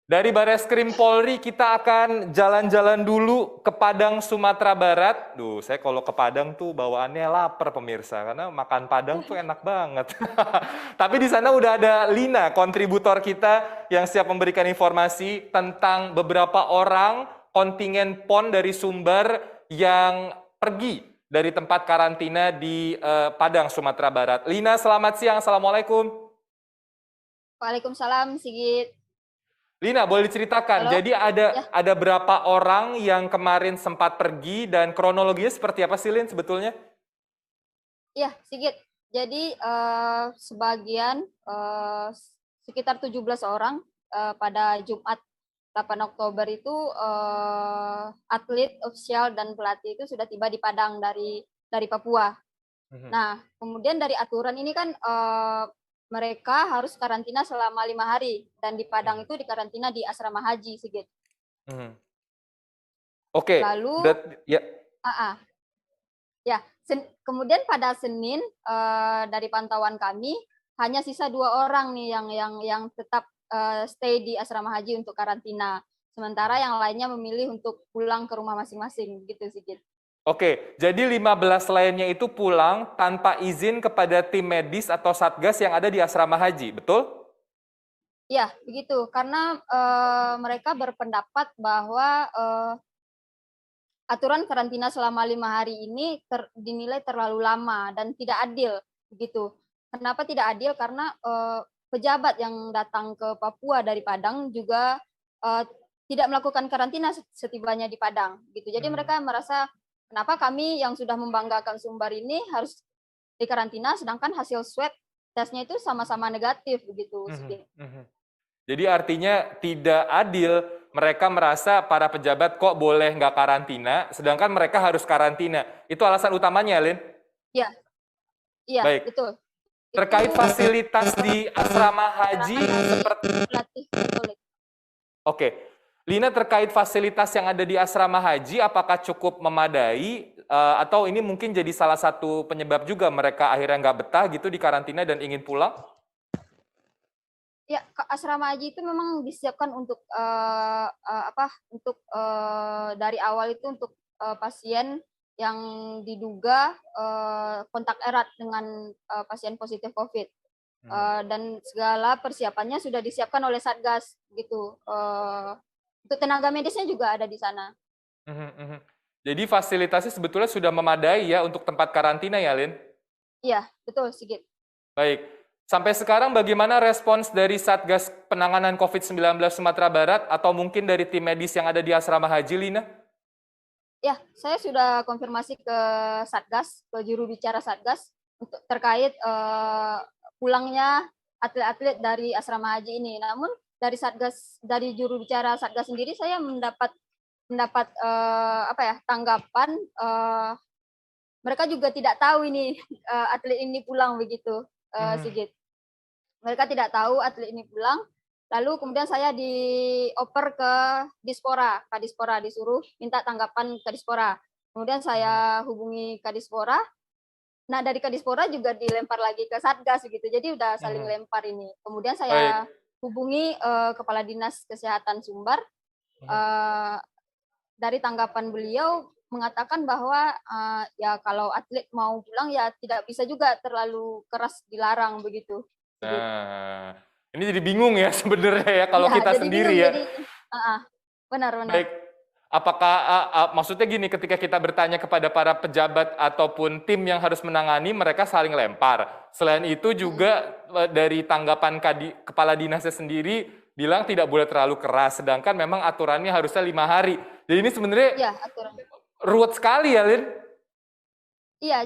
Dari Bareskrim Polri kita akan jalan-jalan dulu ke Padang, Sumatera Barat. Duh, saya kalau ke Padang tuh bawaannya lapar pemirsa, karena makan Padang tuh enak banget. Tapi di sana udah ada Lina, kontributor kita yang siap memberikan informasi tentang beberapa orang kontingen PON dari Sumbar yang pergi dari tempat karantina di Padang, Sumatera Barat. Lina, selamat siang. Assalamualaikum. Waalaikumsalam, Sigit. Lina, boleh diceritakan, Halo? jadi Ya, ada berapa orang yang kemarin sempat pergi dan kronologinya seperti apa sih, Lin, sebetulnya? ya, Sigit. Jadi sebagian sekitar 17 orang pada Jumat 8 Oktober itu atlet, ofisial dan pelatih itu sudah tiba di Padang dari Papua. Mhm. Nah, kemudian dari aturan ini kan mereka harus karantina selama 5 hari dan di Padang Mhm. itu dikarantina di asrama haji, Sigit. Mhm. Oke, Lalu, ya. ah, ya, kemudian pada Senin dari pantauan kami hanya sisa 2 orang nih yang tetap stay di asrama haji untuk karantina. Sementara yang lainnya memilih untuk pulang ke rumah masing-masing gitu sih. Oke, jadi 15 lainnya itu pulang tanpa izin kepada tim medis atau satgas yang ada di asrama haji, betul? Ya, begitu. Karena mereka berpendapat bahwa aturan karantina selama 5 hari ini dinilai terlalu lama dan tidak adil begitu. Kenapa tidak adil? Karena pejabat yang datang ke Papua dari Padang juga uh, tidak melakukan karantina setibanya di Padang gitu. Jadi Mhm. mereka merasa kenapa kami yang sudah membanggakan Sumbar ini harus dikarantina sedangkan hasil swab tesnya itu sama-sama negatif begitu. Mhm. Mhm. Jadi artinya tidak adil, mereka merasa para pejabat kok boleh nggak karantina, sedangkan mereka harus karantina. Itu alasan utamanya, Lin? Iya, iya, Baik. betul. Itu Terkait fasilitas di asrama haji, keterangan dari seperti pelatih Katolik. oke, Lina, terkait fasilitas yang ada di asrama haji, apakah cukup memadai atau ini mungkin jadi salah satu penyebab juga mereka akhirnya nggak betah gitu di karantina dan ingin pulang? Ya, asrama haji itu memang disiapkan untuk dari awal itu untuk pasien yang diduga kontak erat dengan pasien positif COVID. Mhm. Dan segala persiapannya sudah disiapkan oleh Satgas gitu. Untuk tenaga medisnya juga ada di sana. Mhm, mhm. Jadi fasilitasnya sebetulnya sudah memadai ya untuk tempat karantina ya, Lin? Iya, betul Sigit. Baik. Sampai sekarang bagaimana respons dari Satgas Penanganan COVID-19 Sumatera Barat atau mungkin dari tim medis yang ada di asrama haji, Lina? Ya, saya sudah konfirmasi ke Satgas, ke juru bicara Satgas untuk terkait pulangnya atlet-atlet dari asrama haji ini. Namun dari Satgas, dari juru bicara Satgas sendiri saya mendapat tanggapan mereka juga tidak tahu ini atlet ini pulang begitu, Mhm. Sigit. Mereka tidak tahu atlet ini pulang. Lalu kemudian saya dioper ke Dispora, Kadispora disuruh minta tanggapan Kadispora. Kemudian Mhm. saya hubungi Kadispora. Nah dari Kadispora juga dilempar lagi ke Satgas gitu. Jadi udah saling Mhm. lempar ini. Kemudian Baik. saya hubungi Kepala Dinas Kesehatan Sumbar. Mhm. Uh, dari tanggapan beliau mengatakan bahwa ya kalau atlet mau pulang ya tidak bisa juga terlalu keras dilarang begitu. Gitu. Nah, ini jadi bingung ya sebenarnya ya kalau Ya, kita jadi sendiri bingung ya. jadi benar-benar. Baik, apakah maksudnya gini, ketika kita bertanya kepada para pejabat ataupun tim yang harus menangani, mereka saling lempar. Selain itu juga dari tanggapan kepala dinasnya sendiri bilang tidak boleh terlalu keras, sedangkan memang aturannya harusnya 5 hari. Jadi ini sebenarnya Ya, aturan. ruwet sekali ya, Lin? Iya,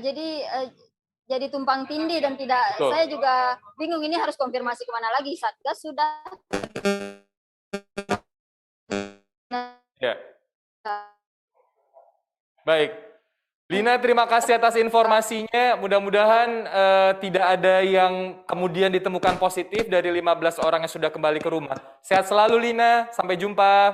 jadi tumpang tindih dan tidak Betul. saya juga bingung ini harus konfirmasi kemana lagi. Satgas sudah Ya, baik. Lina, terima kasih atas informasinya. Mudah-mudahan tidak ada yang kemudian ditemukan positif dari 15 orang yang sudah kembali ke rumah. Sehat selalu, Lina. Sampai jumpa.